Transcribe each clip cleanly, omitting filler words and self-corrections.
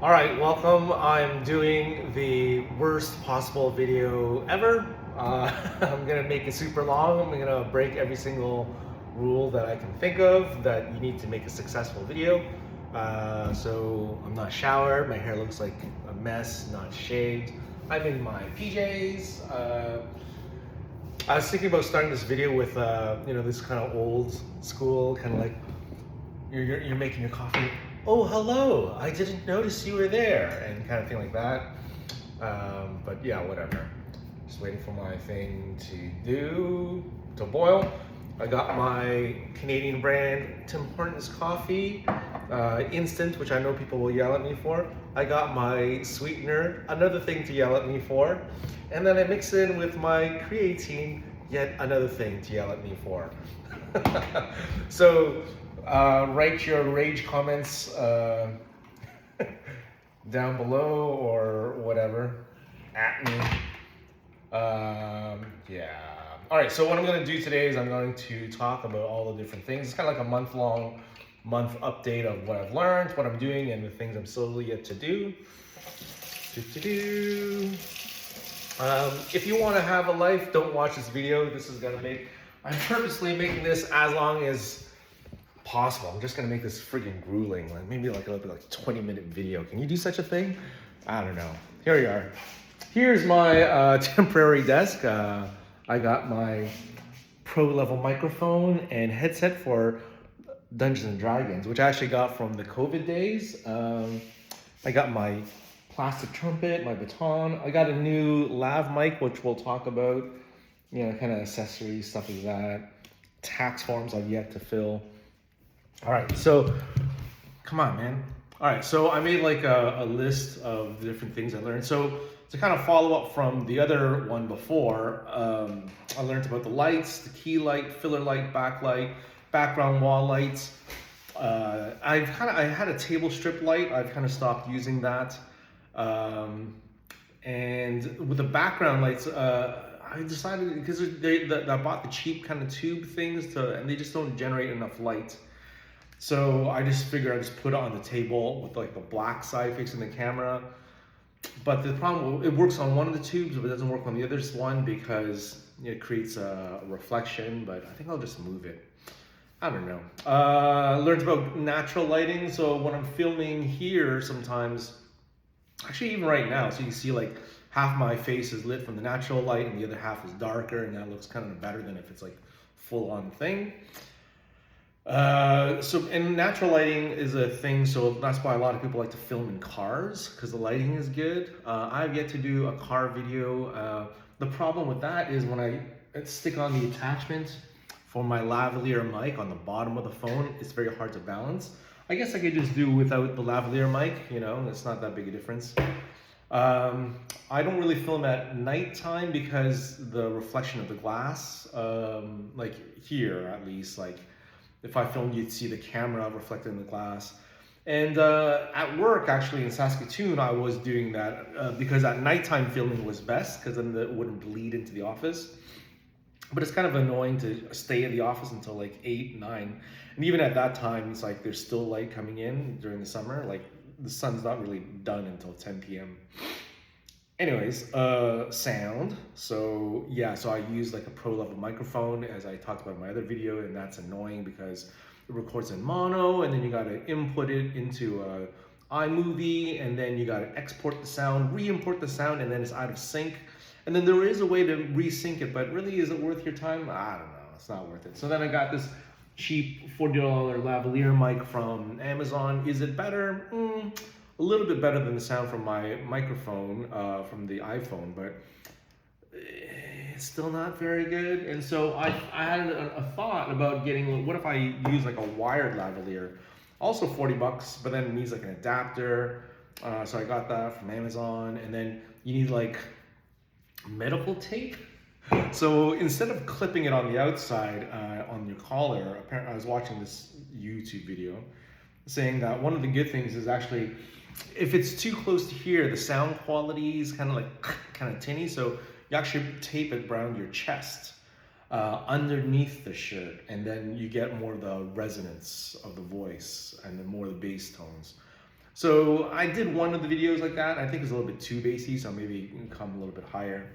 All right, welcome. I'm doing the worst possible video ever. I'm gonna make it super long. I'm gonna break every single rule that I can think of that you need to make a successful video. So I'm not showered. My hair looks like a mess, not shaved. I'm in my PJs. I was thinking about starting this video with, this kind of old school, kind of like you're making your coffee. Oh, hello! I didn't notice you were there, and kind of thing like that. But yeah, whatever. Just waiting for my thing to boil. I got my Canadian brand Tim Hortons coffee, instant, which I know people will yell at me for. I got my sweetener, another thing to yell at me for, and then I mix it in with my creatine, yet another thing to yell at me for. So write your rage comments down below or whatever at me. Yeah. All right. So what I'm going to do today is I'm going to talk about all the different things. It's kind of like a month update of what I've learned, what I'm doing, and the things I'm still yet to do. If you want to have a life, don't watch this video. I'm purposely making this as long as possible. I'm just gonna make this freaking grueling, like maybe like a little bit like 20-minute video. Can you do such a thing? I don't know. Here we are. Here's my temporary desk. I got my pro level microphone and headset for Dungeons and Dragons, which I actually got from the COVID days. I got my plastic trumpet, my baton. I got a new lav mic, which we'll talk about, kind of accessories, stuff like that. Tax forms I've yet to fill. All right, so come on, man. All right, so I made like a list of the different things I learned. So to kind of follow up from the other one before, I learned about the lights, the key light, filler light, backlight, background wall lights. I had a table strip light. I've kind of stopped using that. And with the background lights, I decided because I bought the cheap kind of tube things and they just don't generate enough light. So I just figured I'd just put it on the table with like the black side facing the camera. But the problem, it works on one of the tubes, but it doesn't work on the other one because it creates a reflection, but I think I'll just move it. I don't know. Learned about natural lighting. So when I'm filming here, sometimes, actually even right now, so you see like half my face is lit from the natural light and the other half is darker, and that looks kind of better than if it's like full on thing. And natural lighting is a thing, so that's why a lot of people like to film in cars because the lighting is good. I've yet to do a car video. The problem with that is when I stick on the attachment for my lavalier mic on the bottom of the phone, it's very hard to balance. I guess I could just do without the lavalier mic, it's not that big a difference. I don't really film at nighttime because the reflection of the glass, like here at least, like if I filmed, you'd see the camera reflected in the glass. And at work, actually in Saskatoon, I was doing that because at nighttime filming was best because then it wouldn't bleed into the office. But it's kind of annoying to stay in the office until like 8, 9. And even at that time, it's like there's still light coming in during the summer. Like the sun's not really done until 10 p.m. Anyways, sound. So yeah, so I use like a pro level microphone as I talked about in my other video, and that's annoying because it records in mono, and then you gotta input it into iMovie, and then you gotta export the sound, re-import the sound, and then it's out of sync. And then there is a way to resync it, but really, is it worth your time? I don't know, it's not worth it. So then I got this cheap $40 lavalier mic from Amazon. Is it better? A little bit better than the sound from my microphone from the iPhone, but it's still not very good. And so I had a thought about getting, what if I use like a wired lavalier? Also $40, but then it needs like an adapter. So I got that from Amazon, and then you need like medical tape. So instead of clipping it on the outside on your collar, apparently I was watching this YouTube video saying that one of the good things is actually, if it's too close to here, the sound quality is kind of tinny. So you actually tape it around your chest, underneath the shirt, and then you get more of the resonance of the voice and then more of the bass tones. So I did one of the videos like that. I think it's a little bit too bassy, so maybe come a little bit higher.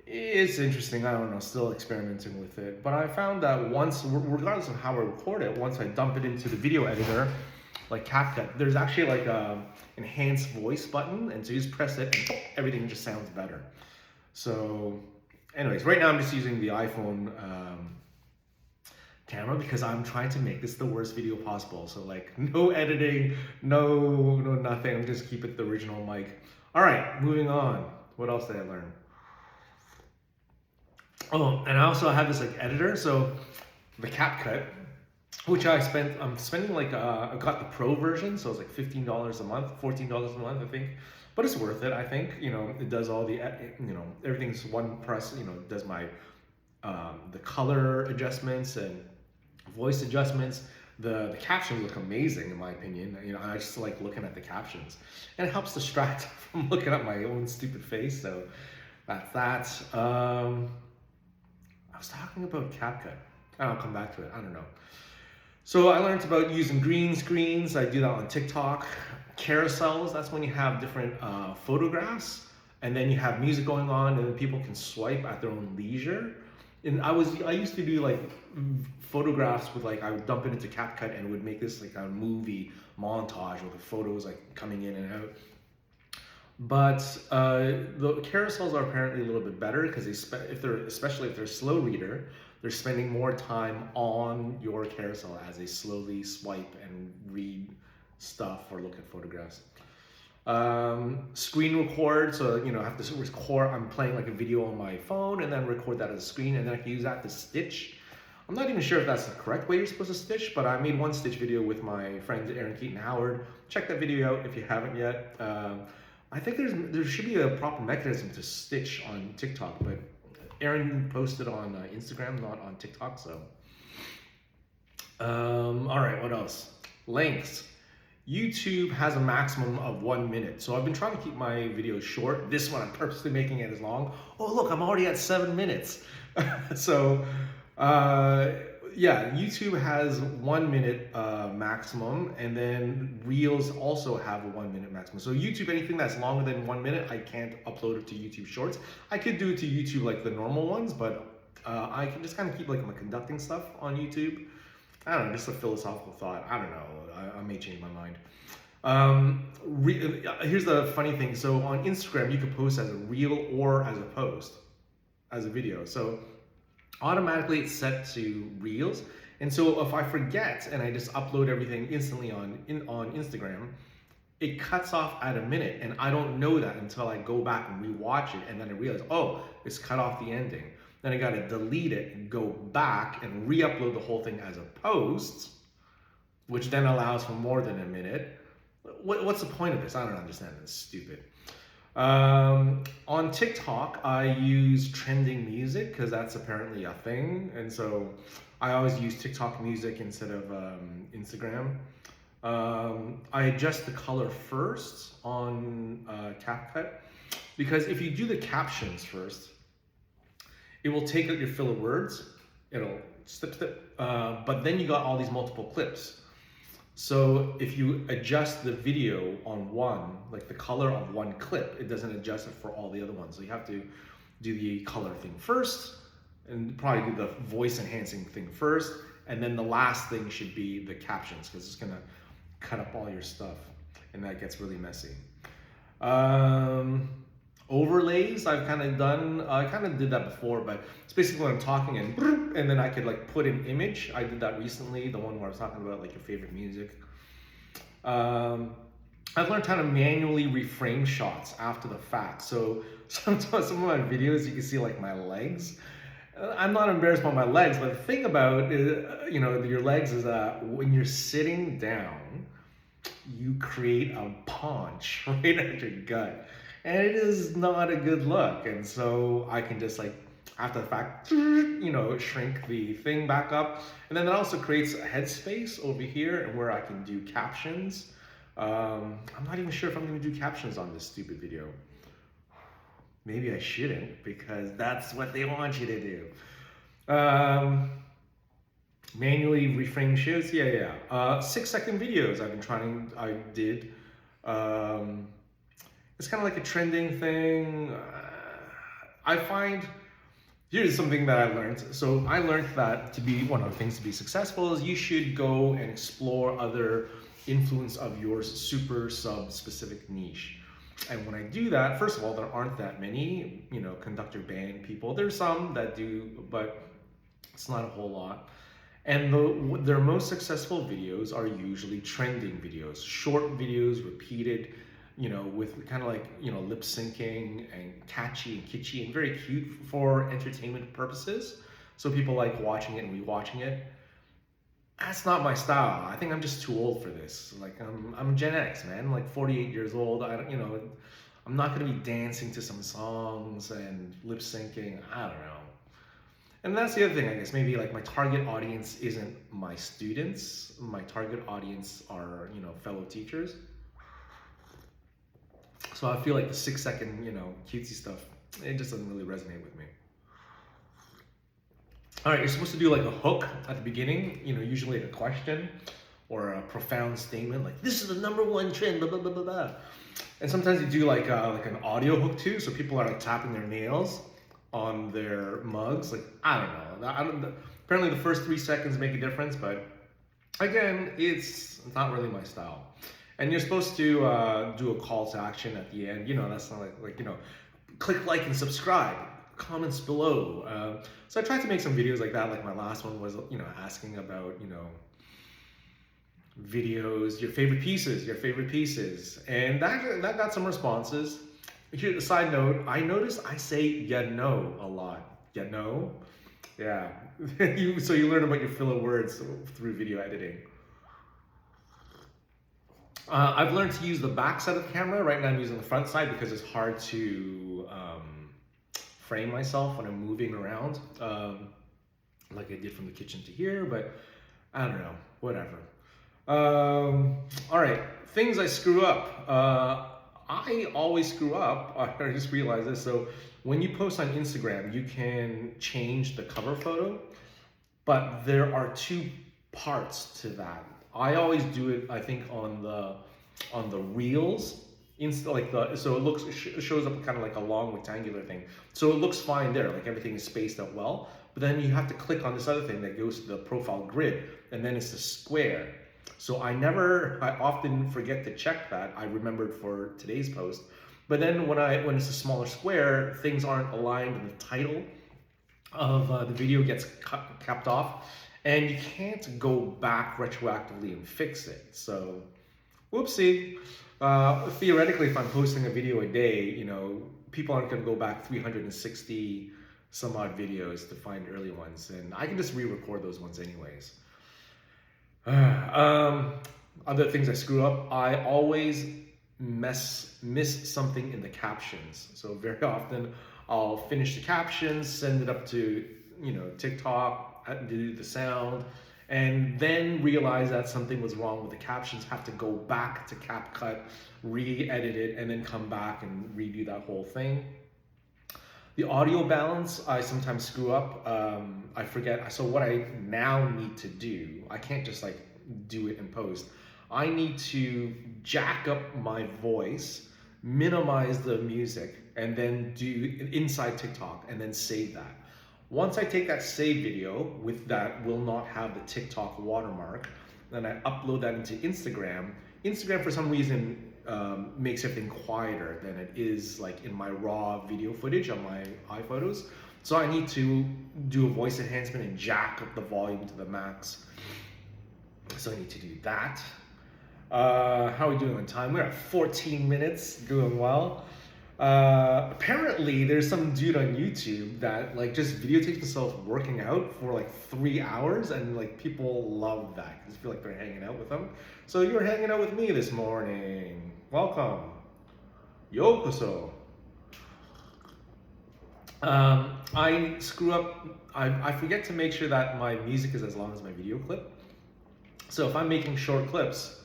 It's interesting. I don't know. Still experimenting with it. But I found that once, regardless of how I record it, once I dump it into the video editor, like CapCut, there's actually like a enhanced voice button, and so you just press it, and everything just sounds better. So, anyways, right now I'm just using the iPhone camera because I'm trying to make this the worst video possible. So like no editing, no nothing. I'm just keep it the original mic. All right, moving on. What else did I learn? Oh, and I also have this like editor. So the CapCut, which I'm spending like I got the pro version, so it's like $15 a month, $14 a month, I think. But it's worth it, I think. You know, it does all the everything's one press. You know, it does my the color adjustments and voice adjustments. The captions look amazing in my opinion. You know, I just like looking at the captions, and it helps distract from looking at my own stupid face. So that's that. I was talking about CapCut. I'll come back to it. I don't know. So I learned about using green screens. I do that on TikTok. Carousels, that's when you have different photographs and then you have music going on and then people can swipe at their own leisure. And I used to do like photographs with like, I would dump it into CapCut and it would make this like a movie montage with the photos like coming in and out. But the carousels are apparently a little bit better because especially if they're a slow reader, they're spending more time on your carousel as they slowly swipe and read stuff or look at photographs. Screen record, so I have to record. I'm playing like a video on my phone and then record that as a screen, and then I can use that to stitch. I'm not even sure if that's the correct way you're supposed to stitch, but I made one stitch video with my friend Aaron Keaton Howard. Check that video out if you haven't yet. I think there should be a proper mechanism to stitch on TikTok, but Aaron posted on Instagram, not on TikTok. So, all right, what else? Lengths. YouTube has a maximum of 1 minute, so I've been trying to keep my videos short. This one I'm purposely making it as long. Oh look, I'm already at 7 minutes. So, yeah, YouTube has 1 minute maximum, and then Reels also have a 1 minute maximum. So YouTube, anything that's longer than 1 minute, I can't upload it to YouTube Shorts. I could do it to YouTube like the normal ones, but I can just kind of keep like my conducting stuff on YouTube. I don't know, just a philosophical thought. I don't know. I may change my mind. Here's the funny thing. So on Instagram, you could post as a reel or as a post, as a video. So automatically it's set to reels. And so if I forget and I just upload everything instantly on Instagram, it cuts off at a minute. And I don't know that until I go back and rewatch it. And then I realize, oh, it's cut off the ending. Then I got to delete it and go back and re-upload the whole thing as a post, which then allows for more than a minute. What's the point of this? I don't understand. It's stupid. On TikTok, I use trending music because that's apparently a thing. And so I always use TikTok music instead of Instagram. I adjust the color first on CapCut because if you do the captions first, it will take out your filler words. It'll snip, but then you got all these multiple clips. So if you adjust the video on one, like the color of one clip, it doesn't adjust it for all the other ones. So you have to do the color thing first, and probably do the voice enhancing thing first, and then the last thing should be the captions, because it's gonna cut up all your stuff, and that gets really messy. Overlays I've kind of done. I kind of did that before, but it's basically when I'm talking and then I could like put an image. I did that recently, the one where I was talking about like your favorite music. I've learned how to manually reframe shots after the fact. So sometimes some of my videos you can see like my legs. I'm not embarrassed by my legs, but the thing about your legs is that when you're sitting down, you create a paunch right at your gut. And it is not a good look. And so I can just like, after the fact, shrink the thing back up. And then it also creates a headspace over here and where I can do captions. I'm not even sure if I'm gonna do captions on this stupid video. Maybe I shouldn't, because that's what they want you to do. Manually reframe shows, yeah, yeah. 6 second videos I did. Um, it's kind of like a trending thing. I find here's something that I learned. So I learned that to be one of the things to be successful is you should go and explore other influence of your super sub specific niche. And when I do that, first of all, there aren't that many, conductor band people. There's some that do, but it's not a whole lot. And their most successful videos are usually trending videos, short videos, repeated, with kind of like, lip syncing and catchy and kitschy and very cute for entertainment purposes. So people like watching it and rewatching it. That's not my style. I think I'm just too old for this. Like I'm Gen X, man. Like 48 years old. I don't, I'm not gonna be dancing to some songs and lip syncing. I don't know. And that's the other thing, I guess. Maybe like my target audience isn't my students. My target audience are, fellow teachers. So I feel like the 6 second, cutesy stuff, it just doesn't really resonate with me. All right, you're supposed to do like a hook at the beginning, usually a question or a profound statement, like this is the #1 trend, blah blah blah blah blah. And sometimes you do like an audio hook too, so people are like tapping their nails on their mugs. Like I don't know. Apparently, the first 3 seconds make a difference, but again, it's not really my style. And you're supposed to do a call to action at the end. That's not like click like and subscribe. Comments below. So I tried to make some videos like that. Like my last one was, asking about, videos, your favorite pieces, and that got some responses. Here, a side note, I noticed I say "ya know" a lot. "Ya know," yeah. So you learn about your filler words through video editing. I've learned to use the back side of the camera. Right now I'm using the front side because it's hard to frame myself when I'm moving around, like I did from the kitchen to here, but I don't know, whatever. All right, things I screw up. I always screw up. I just realized this. So when you post on Instagram, you can change the cover photo, but there are two parts to that. I always do it, I think, on the reels. So it shows up kind of like a long rectangular thing. So it looks fine there, like everything is spaced out well. But then you have to click on this other thing that goes to the profile grid, and then it's the square. So I often forget to check that. I remembered for today's post. But then when it's a smaller square, things aren't aligned and the title of the video gets capped off, and you can't go back retroactively and fix it. So, whoopsie. Theoretically, if I'm posting a video a day, people aren't going to go back 360 some odd videos to find early ones, and I can just re-record those ones anyways. Other things I screw up, I always miss something in the captions. So very often I'll finish the captions, send it up to TikTok, do the sound, and then realize that something was wrong with the captions, have to go back to CapCut, re-edit it, and then come back and redo that whole thing. The audio balance, I sometimes screw up. I forget. So what I now need to do, I can't just like do it in post. I need to jack up my voice, minimize the music, and then do inside TikTok and then save that. Once I take that save video with that will not have the TikTok watermark, then I upload that into Instagram. Instagram for some reason makes everything quieter than it is like in my raw video footage on my iPhotos. So I need to do a voice enhancement and jack up the volume to the max. So I need to do that. How are we doing on time? We're at 14 minutes, doing well. Apparently there's some dude on YouTube that like just videotapes himself working out for like 3 hours, and like people love that because they feel like they're hanging out with them. So you're hanging out with me this morning. Welcome. Yokoso. I screw up. I forget to make sure that my music is as long as my video clip. So if I'm making short clips,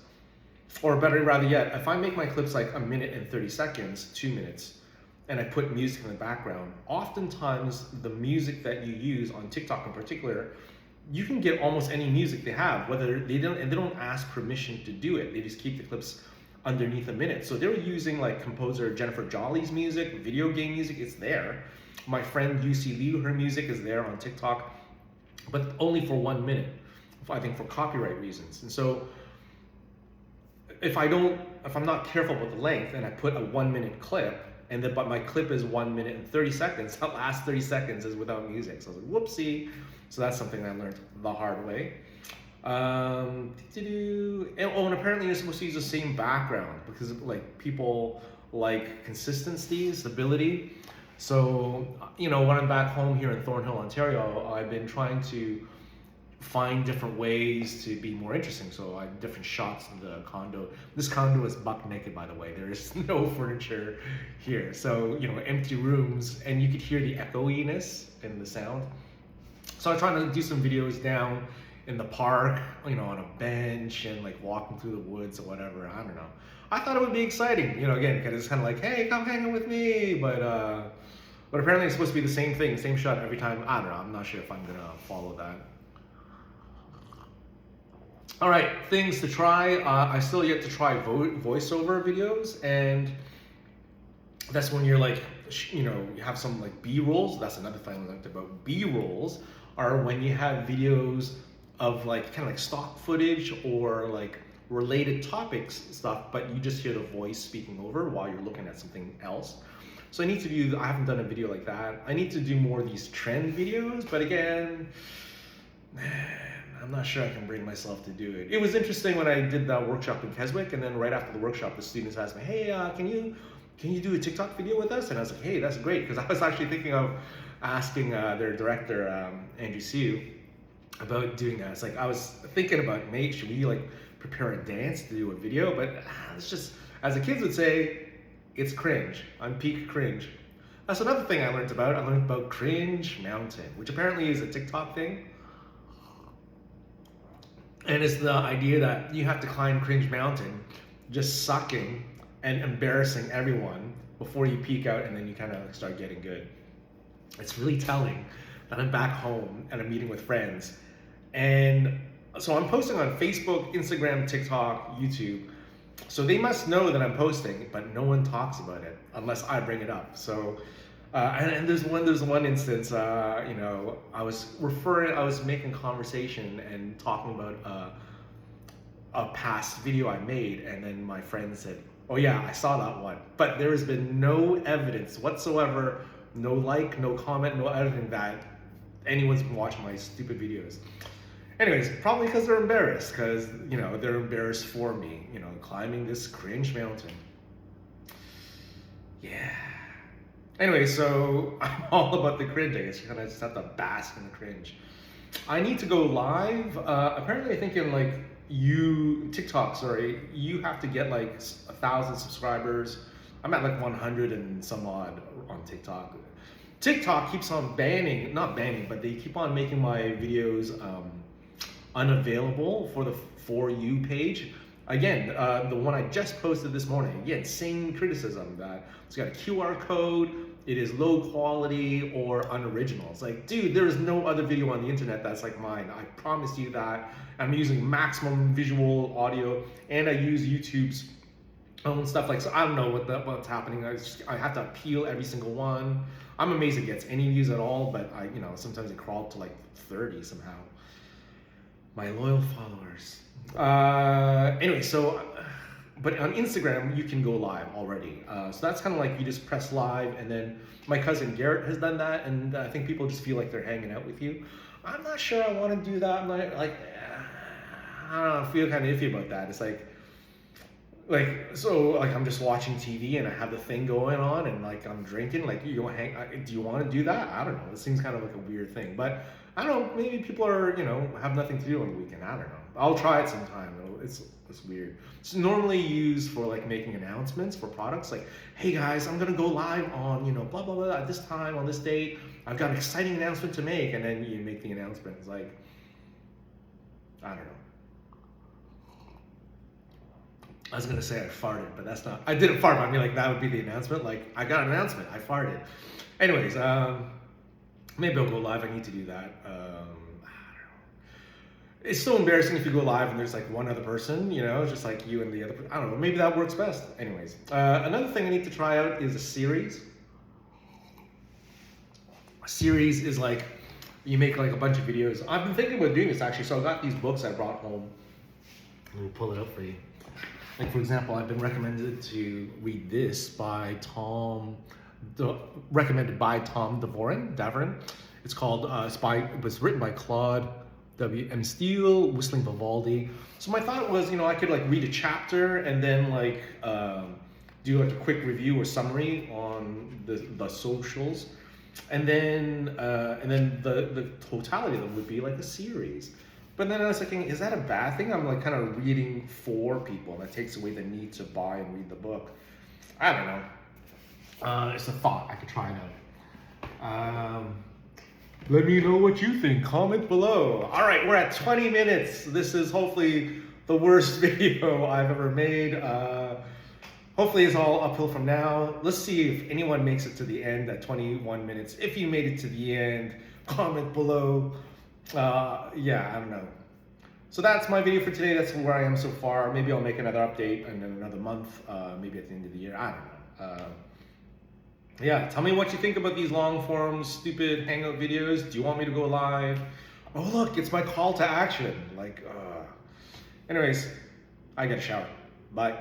or rather yet, if I make my clips like 1 minute and 30 seconds, 2 minutes, and I put music in the background, oftentimes the music that you use on TikTok in particular you can get almost any music they have, whether they don't ask permission to do it. They just keep the clips underneath a minute. So they were using like composer Jennifer Jolly's music, video game music. It's there. My friend Lucy Liu, her music is there on TikTok, but only for 1 minute. I think for copyright reasons. And so if I'm not careful with the length and I put a 1 minute clip, but my clip is 1 minute and 30 seconds, that last 30 seconds is without music. So I was like, whoopsie. So that's something I learned the hard way. And apparently you're supposed to use the same background because like people like consistency, stability. So, when I'm back home here in Thornhill, Ontario, I've been trying to find different ways to be more interesting. So I have different shots of the condo. This condo is buck naked, by the way. There is no furniture here. So, empty rooms, and you could hear the echoiness and the sound. So I'm trying to do some videos down in the park, on a bench and like walking through the woods or whatever. I don't know. I thought it would be exciting, again, because it's kind of like, hey, come hang out with me. But apparently it's supposed to be the same thing, same shot every time. I don't know. I'm not sure if I'm going to follow that. All right, things to try. I still yet to try voiceover videos, and that's when you're like, you have some like B-rolls. That's another thing I liked about B-rolls, are when you have videos of like kind of like stock footage or like related topics stuff, but you just hear the voice speaking over while you're looking at something else. So I haven't done a video like that. I need to do more of these trend videos, but again, I'm not sure I can bring myself to do it. It was interesting when I did that workshop in Keswick, and then right after the workshop, the students asked me, hey, can you do a TikTok video with us? And I was like, hey, that's great, because I was actually thinking of asking their director, Andrew Siu, about doing that. It's like, I was thinking about, should we like prepare a dance to do a video? But it's just, as the kids would say, it's cringe. I'm peak cringe. That's another thing I learned about. I learned about Cringe Mountain, which apparently is a TikTok thing. And it's the idea that you have to climb Cringe Mountain, just sucking and embarrassing everyone before you peak out, and then you kind of start getting good. It's really telling that I'm back home and I'm meeting with friends. And so I'm posting on Facebook, Instagram, TikTok, YouTube. So they must know that I'm posting, but no one talks about it unless I bring it up. So, and there's one instance, I was making conversation and talking about a past video I made, and then my friend said, oh yeah, I saw that one. But there has been no evidence whatsoever, no like, no comment, no anything that anyone's been watching my stupid videos. Anyways, probably because they're embarrassed, because, they're embarrassed for me, climbing this cringe mountain. Yeah. Anyway, so I'm all about the cringe. I guess you just have to bask in the cringe. I need to go live. Apparently, I think in like TikTok, you have to get like 1,000 subscribers. I'm at like 100 and some odd on TikTok. TikTok keeps on not banning, but they keep on making my videos unavailable for the For You page. Again, the one I just posted this morning, again, same criticism that it's got a QR code, it is low quality or unoriginal. It's like, dude, there is no other video on the internet that's like mine. I promise you that. I'm using maximum visual audio, and I use YouTube's own stuff. Like, so I don't know what's happening. I have to appeal every single one. I'm amazed it gets any views at all, but sometimes it crawled to like 30 somehow. My loyal followers. Anyway, but on Instagram, you can go live already. So that's kind of like you just press live, and then my cousin Garrett has done that, and I think people just feel like they're hanging out with you. I'm not sure I want to do that. I'm not, like, I don't know, I feel kind of iffy about that. It's like I'm just watching TV and I have the thing going on, and like I'm drinking. Like, do you want to do that? I don't know. It seems kind of like a weird thing, but I don't know. Maybe people are have nothing to do on the weekend. I don't know. I'll try it sometime. It's weird. It's normally used for like making announcements for products. Like, hey guys, I'm gonna go live on blah blah blah at this time on this date. I've got an exciting announcement to make, and then you make the announcement. It's like, I don't know. I was gonna say I farted, but that's not. I didn't fart. But I mean, like, that would be the announcement. Like, I got an announcement. I farted. Anyways, maybe I'll go live. I need to do that. I don't know. it's so embarrassing if you go live and there's like one other person, you know, just like you and the other person. I don't know, maybe that works best. Anyways, another thing I need to try out is a series. A series is like, you make like a bunch of videos. I've been thinking about doing this actually, so I got these books I brought home. Let me pull it up for you. Like for example, I've been recommended to read this by recommended by Tom Davoren. It's called, it was written by Claude W.M. Steele, Whistling Vivaldi. So my thought was, you know, I could like read a chapter and then like do like a quick review or summary on the socials. And then the totality of them would be like a series. But then I was thinking, is that a bad thing? I'm like kind of reading for people, and that takes away the need to buy and read the book. I don't know. It's a thought. I could try it out. Let me know what you think. Comment below. All right, we're at 20 minutes. This is hopefully the worst video I've ever made. Hopefully it's all uphill from now. Let's see if anyone makes it to the end at 21 minutes. If you made it to the end, comment below. Yeah, I don't know. So that's my video for today. That's where I am so far. Maybe I'll make another update in another month, maybe at the end of the year. I don't know. Yeah, tell me what you think about these long form, stupid hangout videos. Do you want me to go live? Oh look, it's my call to action. Like, anyways, I gotta shower. Bye.